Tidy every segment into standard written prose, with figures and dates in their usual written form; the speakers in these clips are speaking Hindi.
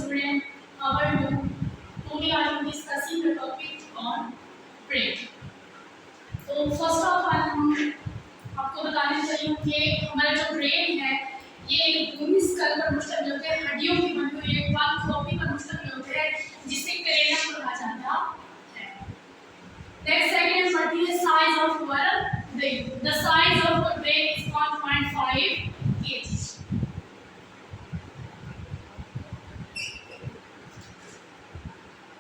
student, how are you? Today I am discussing the topic on brain. तो फर्स्ट ऑफ ऑल हम आपको बताने चाहिए कि हमारा जो ब्रेन है ये एक भूमि स्कल पर मुश्तमिल होता है, हड्डियों की बनी हुई एक वन कॉपी पर मुश्तमिल होता है जिसे क्रेनियम कहा जाता है। नेक्स्ट सेकंड पढ़ती है size of our brain. The size of our brain is 1.5 kg.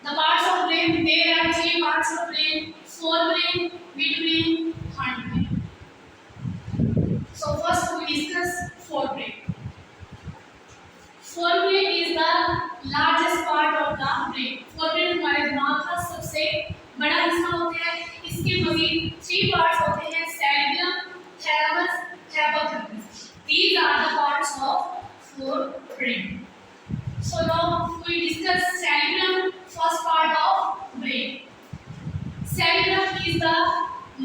The parts of brain, there are three parts of brain: forebrain, midbrain, hindbrain. So first we discuss forebrain. Forebrain is the largest part of the brain. Forebrain हमारे दिमाग का सबसे बड़ा हिस्सा होता है। इसके मजीद थ्री पार्ट्स होते हैं: cerebellum, thalamus, hypothalamus. These are the parts of forebrain. So now we discuss cerebellum, first part of brain. Cerebellum is the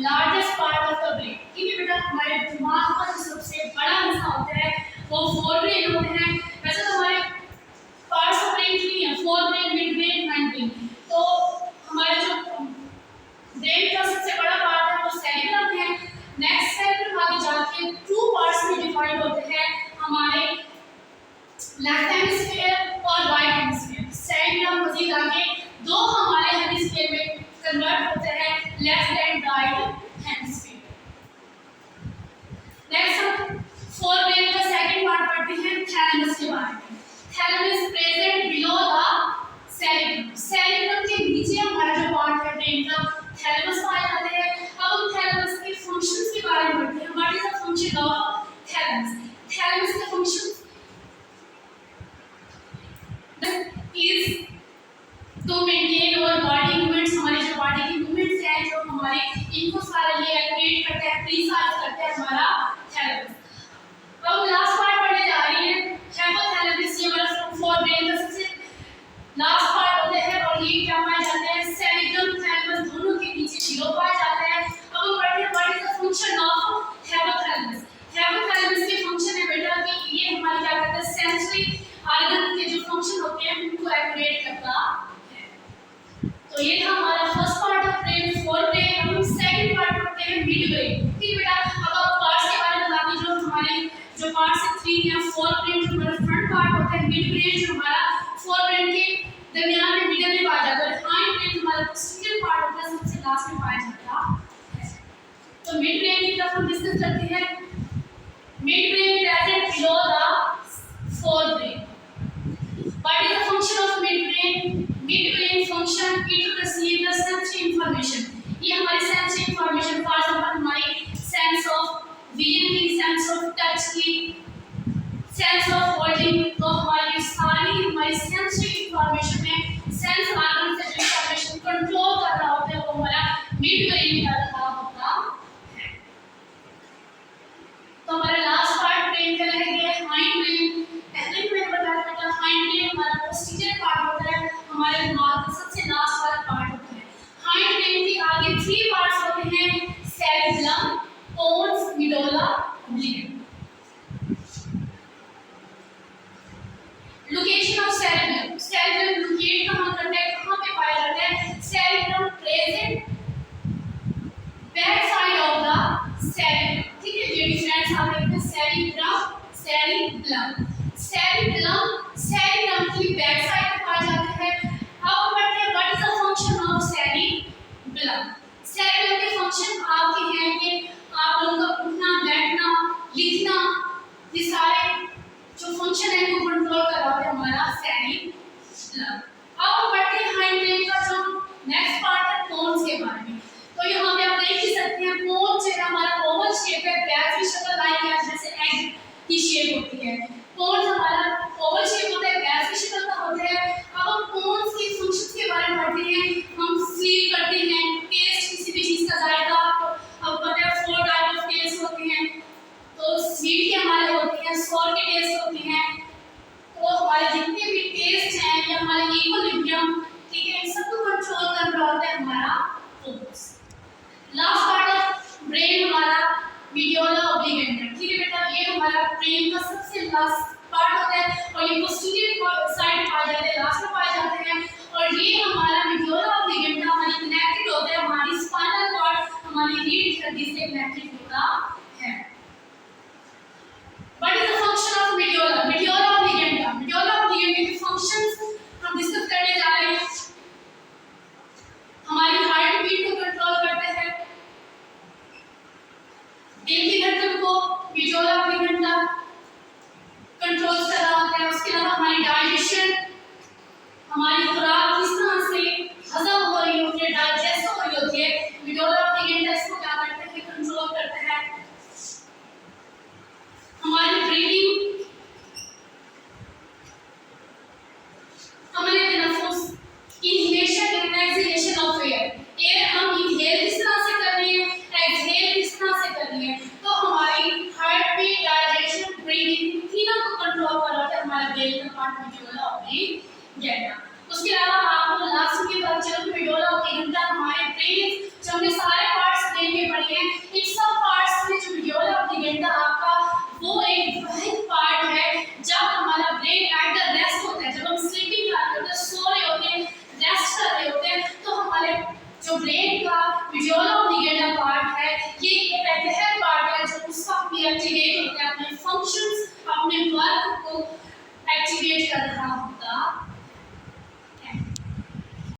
largest part of the brain. ठीक है बेटा, हमारे दिमाग का जो सबसे बड़ा हिस्सा होता है वो फोरब्रेन होते हैं। वैसे तो हमारे पार्ट्स ऑफ ब्रेन कितनी है? Forebrain, midbrain, hindbrain. तो हमारे जो ब्रेन का सबसे बड़ा पार्ट है वो सेरिबेलम है। नेक्स्ट सेरिबेलम आगे जाके टू पार्ट्स में डिवाइड होते हैं, हमारे लेफ्ट हेमिस्फीयर और राइट हेमिस्फीयर। सेरिबेलम मजीद आगे दो हमारे हेमिस्फीयर में कन्वर्ट होते हैं, left and right hemisphere. Next हम फोरब्रेन का सेकंड पार्ट पढ़ते हैं, थैलेमस के बारे में। Thalamus present below the cerebellum. Cerebellum के नीचे हमारा जो पार्ट है ब्रेन का, थैलेमस पाया जाता है। अब हम थैलेमस के फंक्शंस के बारे में पढ़ते हैं। What is the function of thalamus? Thalamus का function is to maintain our body movements. हमारे जो बॉडी की मूवमेंट्स हैं जो हमारे इनको सारा ये एक्टिवेट करते हैं, प्रीसाइज करते हैं हमारा थैलेमस। अब हम लास्ट पार्ट पढ़ने जा रहे हैं, हाइपोथैलेमस। ये हमारा फोरब्रेन का सबसे लास्ट पार्ट होता है और ये क्या पाया जाता है? सेरिबेलम, थैलेमस दोनों के बीच बिलो पाया जाता है। अब हम पढ़ते हैं what is the function of hypothalamus. Hypothalamus के फंक्शन है बेटा कि ये हमारे क्या करता है? सेंसरी आर्गन के जो फंक्शन होते हैं उनको एक्टिवेट करता है। तो ये था हमारा first part of brain, forebrain. अब हम सेकंड पार्ट पढ़ते हैं, मिडब्रेन। ठीक बेटा, अब आप पार्ट्स के बारे में बताते हैं। जो हमारे जो पार्ट्स है थ्री हैं, फोरब्रेन जो हमारा फ्रंट पार्ट होता है, मिडब्रेन जो हमारा फोरब्रेन के दरमियान में मिडल में पाया जाता है, हाइंडब्रेन हमारा पोस्टीरियर पार्ट होता है, सबसे लास्ट में पाया जाता है। तो मिडब्रेन की तरफ हम डिस्कस करते हैं। Midbrain present below the forebrain. What is the function of midbrain? Midbrain function it to receive the sensory information. ये हमारी sensory information, for example हमारी sense of vision की, sense of touch की, sense of holding, तो हमारी सारी हमारी sensory information में sense organ से जो information control कर रहा होता है वो हमारा midbrain कर रहा होता है। तो हमारा last part brain का रह गया hindbrain। पहले भी मैंने बताया था हाइंडब्रेन हमारा पोस्टीरियर पार्ट होता है, हमारे दिमाग का सबसे लास्ट वाला पार्ट होता है। हाइंडब्रेन के आगे थ्री पार्ट्स होते हैं: cerebellum, pons, medulla oblongata. Location of cerebellum. Cerebellum locate कहां करता है, कहां पे पाया जाता है? Cerebellum present back side of the cerebellum. ठीक है, ये डिफरेंस आप देखते हैं, सेरिबेलम, सेरिबेलम। सेरिबेलम की बैक साइड पे पाया जाता है। अब पढ़ते हैं what is the function of cerebellum. Cerebellum के फंक्शन आपके हैं कि आप लोगों का उठना, बैठना, लिखना, ये सारे जो फंक्शन है वो कंट्रोल कर रहा है हमारा सेरिबेलम। अब हम पढ़ते हैं हाइंडब्रेन का जो नेक्स्ट पार्ट है, पोन्स के बारे में। तो यहाँ पे आप देख ही सकते हैं पोन्स जो है हमारा ओवल शेप है, बैक की शक्ल लाइक है जैसे एग की शेप होती है। पोन्स हमारा ओवल शेप होता है, बैक की शक्ल का होता है। अब हम पोन्स के फंक्शंस के बारे में पढ़ते हैं। हम स्लीप करते हैं, टेस्ट किसी भी चीज का जायका अब पता है 4 टाइप ऑफ टेस्ट होते हैं। तो स्वीट के हमारे होते हैं, सॉर के टेस्ट होते हैं। तो हमारे जितने भी टेस्ट हैं ये हमारे इक्विलिब्रियम, ठीक है, इन सबको कंट्रोल कर रहा होता है हमारा pons. Last part of brain हमारा मेडुला ऑब्लिंगम। ठीक है बेटा, ये हमारा ब्रेन का सबसे लास्ट पार्ट होता है और ये पोस्टीरियर साइड पाया जाता है ब्रेन का पार्ट मेडुला ऑब्लिंगेटा। उसके अलावा आपको लास्ट की बात चलो कि मेडुला ऑब्लिंगेटा हमारे ब्रेन जो हमने सारे पार्ट्स ब्रेन के पढ़े हैं, इन सब पार्ट्स में जो मेडुला ऑब्लिंगेटा आपका वो एक वह पार्ट है जब हमारा ब्रेन एट द रेस्ट होता है, जब हम स्लीपिंग कर रहे होते हैं, सो रहे होते हैं, रेस्ट कर रहे होते हैं, तो हमारे जो ब्रेन का मेडुला ऑब्लिंगेटा पार्ट है ये एक ऐसा पार्ट है जो उस वक्त भी एक्टिवेट होता है, अपने फंक्शंस अपने वर्क को एक्टिवेट कर रहा होता